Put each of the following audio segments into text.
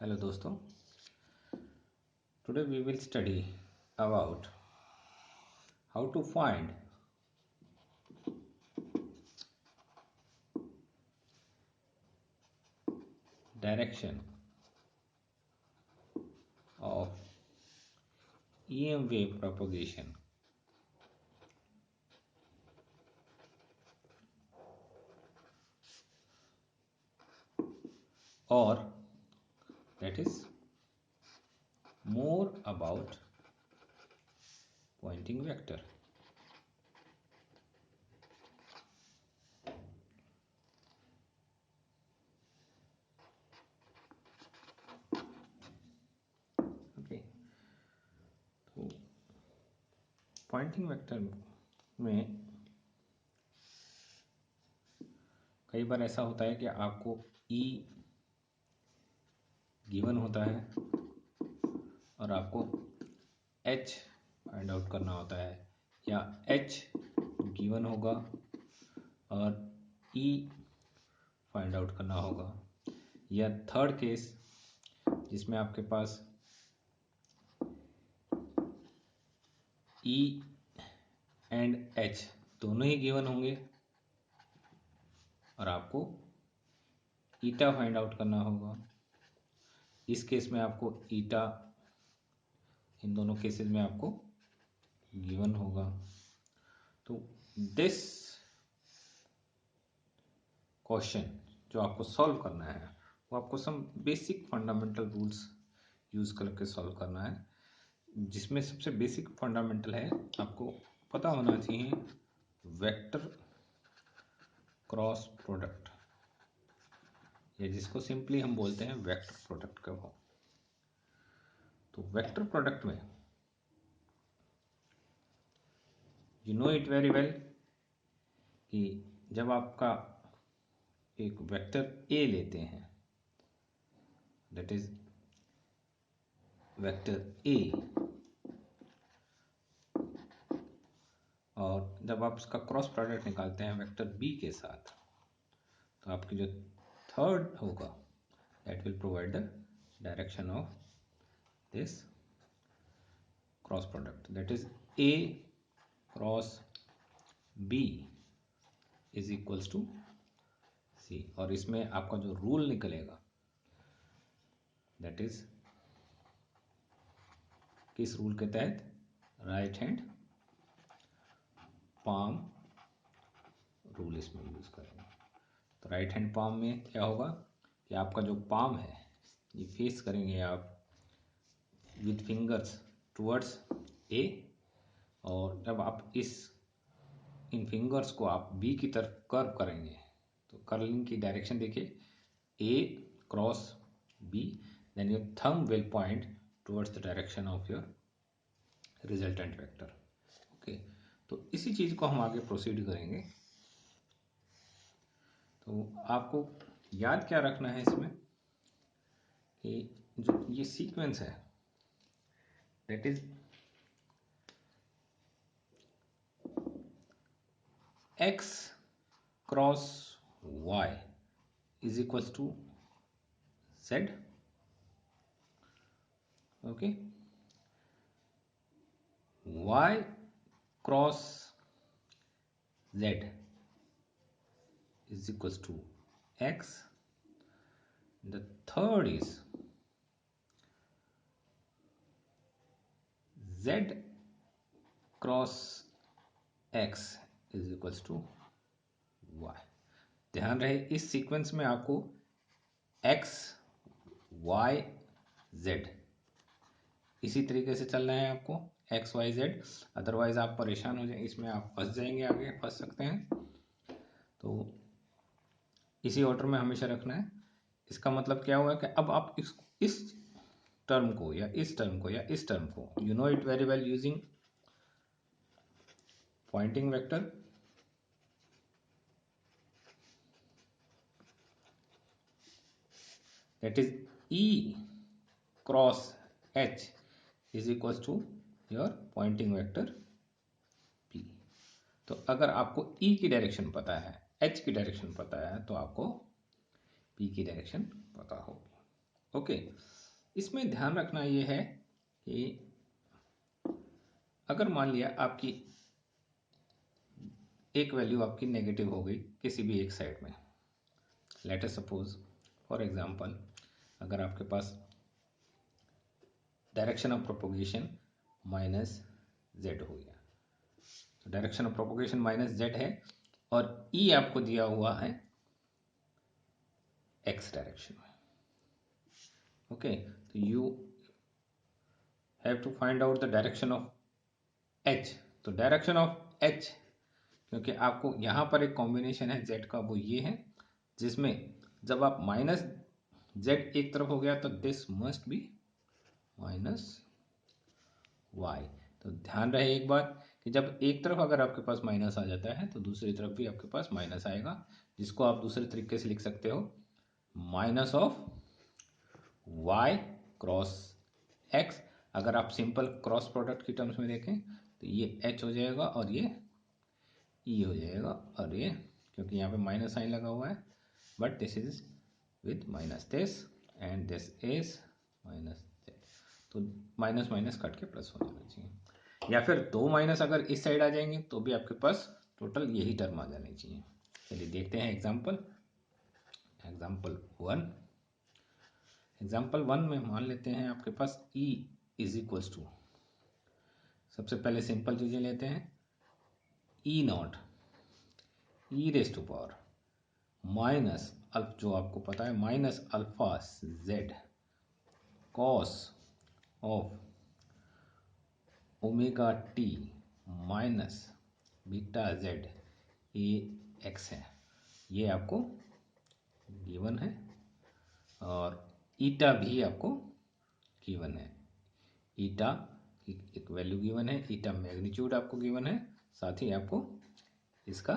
Hello दोस्तों, today we will study about how to find direction of EM wave propagation or that is more about Poynting vector. Okay, तो Poynting vector में कई बार ऐसा होता है कि आपको E गिवन होता है और आपको H फाइंड आउट करना होता है, या H गिवन होगा और E फाइंड आउट करना होगा, या थर्ड केस जिसमें आपके पास E एंड H दोनों ही गिवन होंगे और आपको ईटा फाइंड आउट करना होगा। इस केस में आपको ईटा इन दोनों केसेस में आपको गिवन होगा। तो दिस क्वेश्चन जो आपको सॉल्व करना है वो आपको some basic fundamental rules use करके सॉल्व करना है, जिसमें सबसे बेसिक फंडामेंटल है आपको पता होना चाहिए वेक्टर क्रॉस प्रोडक्ट, या जिसको सिंपली हम बोलते हैं वेक्टर प्रोडक्ट का। तो वेक्टर प्रोडक्ट में you know it very well कि जब आपका एक वेक्टर ए लेते हैं, दैट इज वेक्टर ए, और जब आप इसका क्रॉस प्रोडक्ट निकालते हैं वेक्टर बी के साथ, तो आपकी जो थर्ड होगा that will provide the direction of this cross product, that is a cross b is equals to c. और इसमें आपका जो रूल निकलेगा दैट इज किस रूल के तहत, राइट हैंड पाम रूल इसमें यूज करेंगे। तो राइट हैंड पाम में क्या होगा कि आपका जो पाम है ये फेस करेंगे आप विथ फिंगर्स टुवर्ड्स ए, और जब आप इन फिंगर्स को आप बी की तरफ कर्व करेंगे तो कर्लिंग की डायरेक्शन देखिए, a cross b, then your thumb will point towards the direction of your resultant vector. Okay, तो इसी चीज को हम आगे प्रोसीड करेंगे। तो आपको याद क्या रखना है इसमें कि जो ये सीक्वेंस है that is x cross y is equals to z। Okay, y cross z is equals to x. The third is z cross x is equals to y। ध्यान रहे इस सीक्वेंस में आपको x y z इसी तरीके से चलना है आपको, x y z, अदरवाइज आप परेशान हो जाएंगे, इसमें आप फंस जाएंगे, आगे फंस सकते हैं। तो इसी ऑर्डर में हमेशा रखना है। इसका मतलब क्या हुआ कि अब आप इस टर्म को या इस टर्म को या इस टर्म को you know it very well using Poynting vector, that is E cross H is equals to your pointing vector P। तो अगर आपको E की डायरेक्शन पता है, H की डायरेक्शन पता है, तो आपको P की डायरेक्शन पता होगी। ओके, इसमें ध्यान रखना ये है कि अगर मान लिया आपकी एक वैल्यू आपकी नेगेटिव हो गई किसी भी एक साइड में, let us suppose for example अगर आपके पास direction of propagation minus z हो गया, तो direction of propagation minus z है और ई आपको दिया हुआ है एक्स डायरेक्शन में। ओके, तो you have to find out the direction of H. तो डायरेक्शन ऑफ एच, क्योंकि आपको यहां पर एक कॉम्बिनेशन है जेड का, वो ये है जिसमें जब आप माइनस जेड एक तरफ हो गया तो this must be minus Y. तो ध्यान रहे एक बात कि जब एक तरफ अगर आपके पास माइनस आ जाता है तो दूसरी तरफ भी आपके पास माइनस आएगा, जिसको आप दूसरे तरीके से लिख सकते हो minus of Y cross X. अगर आप सिंपल क्रॉस प्रोडक्ट की टर्म्स में देखें तो ये एच हो जाएगा और ये ई हो जाएगा, और ये क्योंकि यहाँ पे माइनस साइन लगा हुआ है, but this is with minus this and this is minus Z, तो माइनस माइनस कट के प्लस हो जाना चाहिए, या फिर दो माइनस अगर इस साइड आ जाएंगे तो भी आपके पास टोटल यही टर्म आ जानी चाहिए। चलिए देखते हैं एग्जाम्पल 1। एग्जाम्पल 1 में मान लेते हैं आपके पास E इज इक्वल्स टू, सबसे पहले सिंपल चीजें लेते हैं, E naught E raise to power minus alpha, जो आपको पता है minus alpha z cos of omega T minus beta z a x है, ये आपको गिवन है, और ईटा भी आपको गिवन है। ईटा एक वैल्यू गिवन है, ईटा मैग्नीट्यूड आपको गिवन है, साथ ही आपको इसका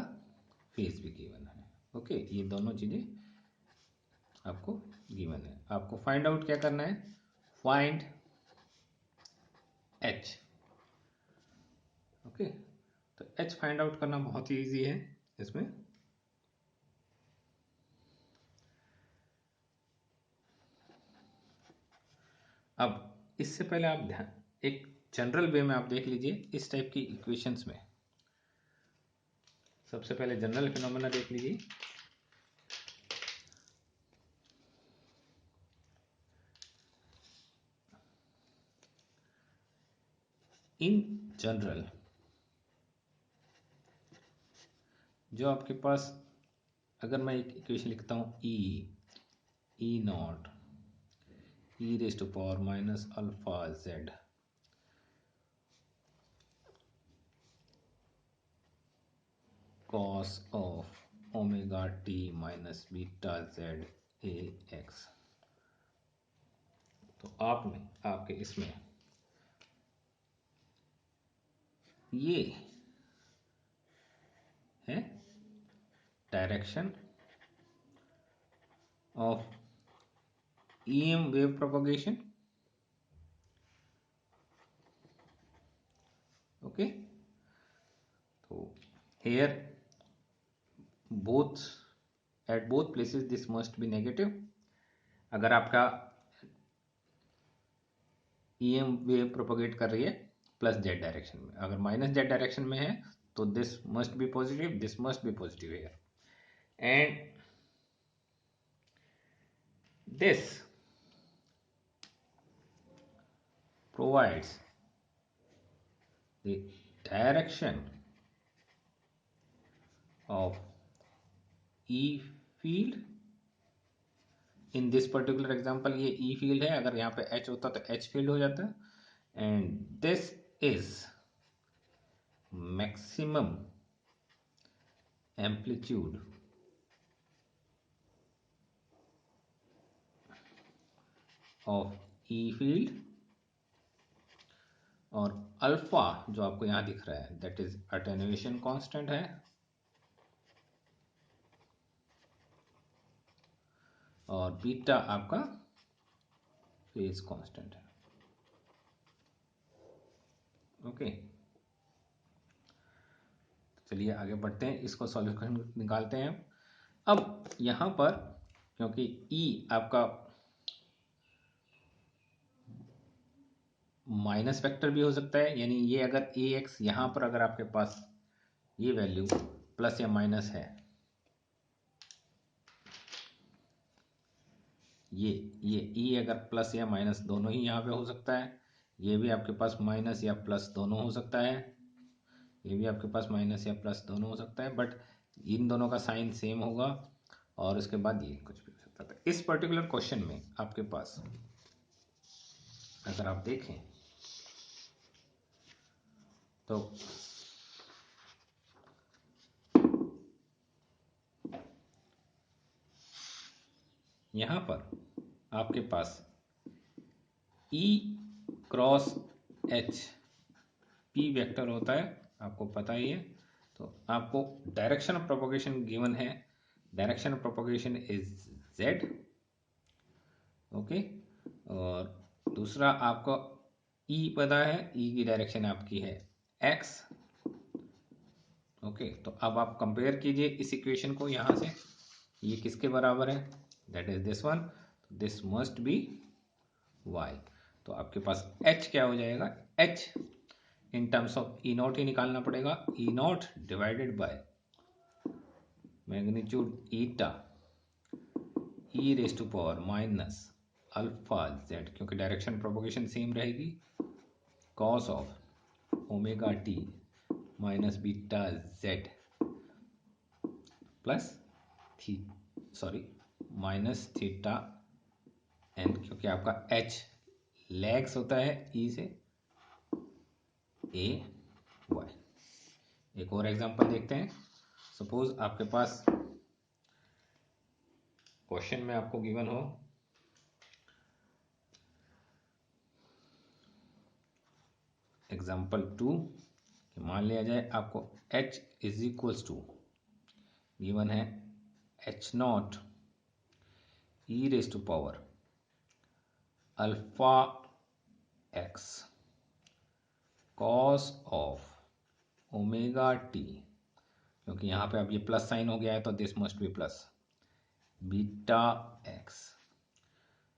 फेज भी गिवन है। ओके, ये दोनों चीज़ें आपको गिवन है। आपको फाइंड आउट क्या करना है, फाइंड एच। ओके, तो एच फाइंड आउट करना बहुत ही ईजी है इसमें। अब इससे पहले आप ध्यान एक जनरल वे में आप देख लीजिए इस टाइप की इक्वेशंस में, सबसे पहले जनरल फिनोमेना देख लीजिए। इन जनरल जो आपके पास, अगर मैं एक इक्वेशन लिखता हूं E naught E raise to power minus alpha z cos of omega T minus beta z a x, तो आपके इसमें ये है direction of EM wave propagation. Okay, तो here both at both places this must be negative। अगर आपका EM wave propagate कर रही है प्लस जेड डायरेक्शन में, अगर माइनस जेड डायरेक्शन में है तो this must B positive, this must B positive here, and this provides the direction of E field। In this particular example ये E फील्ड है, अगर यहाँ पे H होता तो H फील्ड हो जाता, and this is maximum amplitude of E field, और अल्फा जो आपको यहां दिख रहा है दैट इज अटेन्युएशन कांस्टेंट है, और बीटा आपका फेज कांस्टेंट है। ओके, चलिए आगे बढ़ते हैं, इसको सॉल्यूशन निकालते हैं। अब यहां पर क्योंकि E आपका माइनस वेक्टर भी हो सकता है, यानी ये अगर ए एक्स यहाँ पर अगर आपके पास ये वैल्यू प्लस या माइनस है, ये ई अगर प्लस या माइनस दोनों ही यहाँ पे हो सकता है, ये भी आपके पास माइनस या प्लस दोनों हो सकता है, ये भी आपके पास माइनस या प्लस दोनों हो सकता है, बट इन दोनों का साइन सेम होगा। और उसके बाद ये कुछ भी हो सकता है। इस पर्टिकुलर क्वेश्चन में आपके पास अगर आप देखें तो यहाँ पर आपके पास E cross H P vector होता है, आपको पता ही है। तो आपको डायरेक्शन ऑफ प्रोपगेशन गिवन है, direction of propagation is Z, okay. और दूसरा आपको E पता है, E की डायरेक्शन आपकी है X, ओके। तो अब आप कंपेयर कीजिए इस इक्वेशन को यहाँ से, ये किसके बराबर है, that is this one, this must be y। तो आपके पास h क्या हो जाएगा, h in terms of E naught ही निकालना पड़ेगा, E naught divided by magnitude eta e raise to power minus alpha z, क्योंकि डायरेक्शन प्रोपोगेशन सेम रहेगी, cos of omega T minus beta z plus थी sorry minus theta N, क्योंकि आपका h lags होता है ई से, ए वाई। एक और एग्जांपल देखते हैं। सपोज आपके पास क्वेश्चन में आपको गिवन हो एग्जांपल 2, मान लिया जाए आपको h is equals to given है h naught E raise to power alpha X cos of omega T, क्योंकि यहाँ पे अब ये प्लस साइन हो गया है तो this must B plus beta x,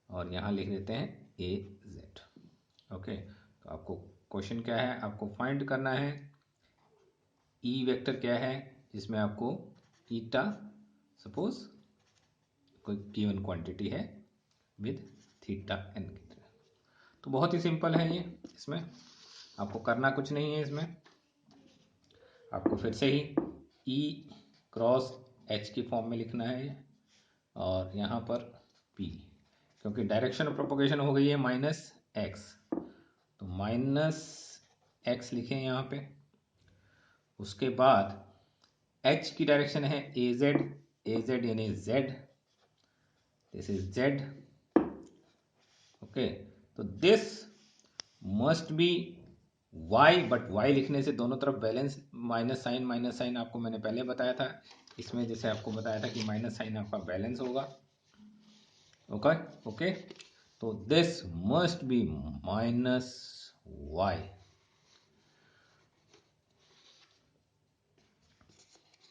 और यहाँ लिख देते हैं ए जेड, ओके। तो आपको क्वेश्चन क्या है, आपको फाइंड करना है ई वेक्टर क्या है, जिसमें आपको ईटा सपोज कोई गिवन क्वांटिटी है विद थीटा एन की तरह। तो बहुत ही सिंपल है ये, इसमें आपको करना कुछ नहीं है, इसमें आपको फिर से ही ई क्रॉस एच की फॉर्म में लिखना है ये, और यहाँ पर पी, क्योंकि डायरेक्शन ऑफ प्रोपोगेशन हो गई है माइनस एक्स, तो माइनस एक्स लिखें यहाँ पे। उसके बाद एच की डायरेक्शन है ए जेड यानी z, this is z, okay. तो this must be y, but y लिखने से दोनों तरफ बैलेंस, माइनस साइन आपको मैंने पहले बताया था, इसमें जैसे आपको बताया था कि माइनस साइन आपका बैलेंस होगा, ओके ओके। तो this must be minus Y,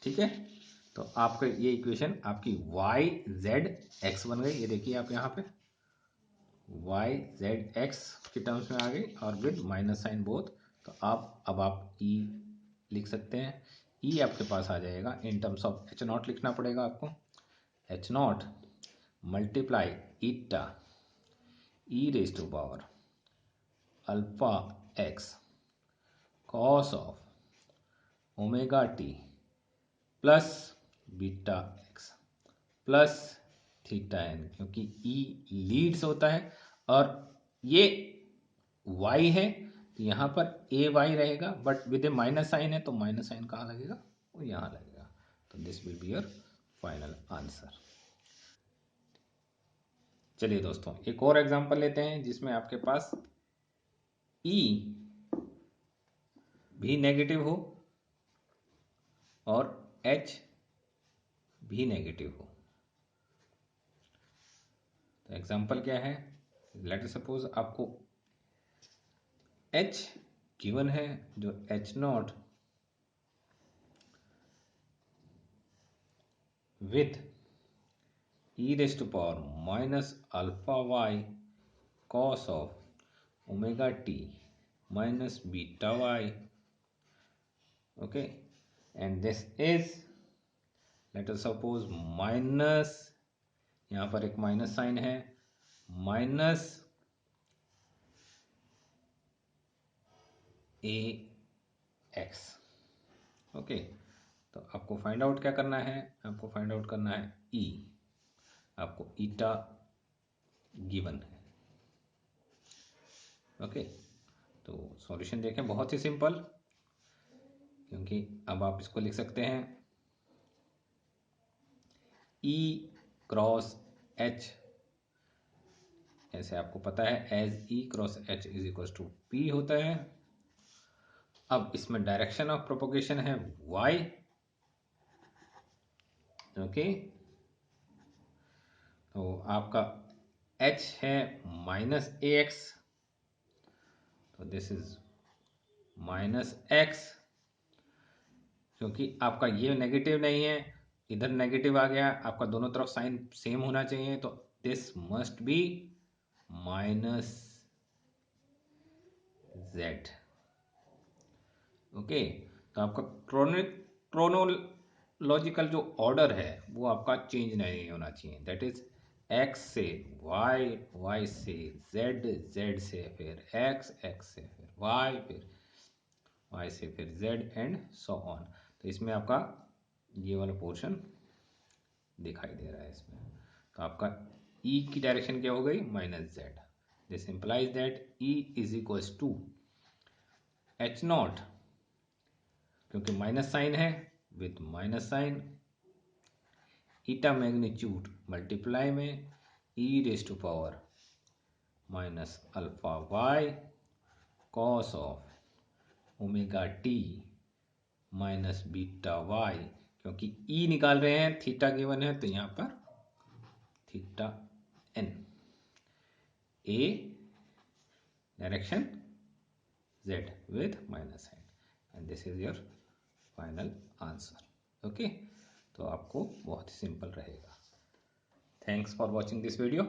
ठीक है। तो आपका ये इक्वेशन आपकी वाई जेड एक्स बन गई, ये देखिए आप यहाँ पे वाई जेड एक्स की टर्म्स में आ गई और विद माइनस साइन बोथ। तो अब आप ई लिख सकते हैं, ई आपके पास आ जाएगा in terms of H naught लिखना पड़ेगा आपको, H naught multiply eta E raise to power alpha X cos of omega T plus beta X plus theta N, क्योंकि ई लीड्स होता है और ये वाई है, तो यहाँ पर ए वाई रहेगा, but with a minus sign है तो माइनस साइन कहाँ लगेगा, वो यहाँ लगेगा। तो this will be your final answer. चलिए दोस्तों एक और एग्जांपल लेते हैं जिसमें आपके पास ई भी नेगेटिव हो और एच भी नेगेटिव हो। तो एग्जांपल क्या है, लेट सपोज आपको एच गिवन है, जो H naught with E raise to power minus alpha Y cos of omega T minus beta Y. Okay, and this is, let us suppose minus, यहाँ पर एक माइनस साइन है, minus A X. Okay, तो आपको find out क्या करना है, आपको फाइंड आउट करना है ई. आपको ईटा गिवन है. ओके, तो सॉल्यूशन देखें, बहुत ही सिंपल, क्योंकि अब आप इसको लिख सकते हैं ई क्रॉस एच, ऐसे आपको पता है as E cross H is equal to P होता है. अब इसमें डायरेक्शन ऑफ प्रोपोगेशन है वाई. ओके, तो आपका h है माइनस ए एक्स, तो दिस इज माइनस एक्स. क्योंकि आपका ये नेगेटिव नहीं है, इधर नेगेटिव आ गया, आपका दोनों तरफ साइन सेम होना चाहिए, तो this must be minus Z. Okay, तो आपका क्रोनोलॉजिकल जो ऑर्डर है वो आपका चेंज नहीं होना चाहिए. दैट इज एक्स से वाई, वाई से जेड, जेड से फिर एक्स, एक्स से फिर वाई, फिर वाई से फिर जेड एंड सो ऑन. तो इसमें आपका ये वाला पोर्शन दिखाई दे रहा है इसमें. तो आपका ई की डायरेक्शन क्या हो गई, minus z. This implies that E is equals to H naught, क्योंकि माइनस साइन है, with minus sign eta magnitude multiply में e raise to power minus alpha Y cos of omega T minus beta y. क्योंकि E निकाल रहे हैं, theta given है, तो यहाँ पर theta N, A direction Z with minus sign, and this is your final answer. Okay, तो आपको बहुत ही सिंपल रहेगा. Thanks for watching this video.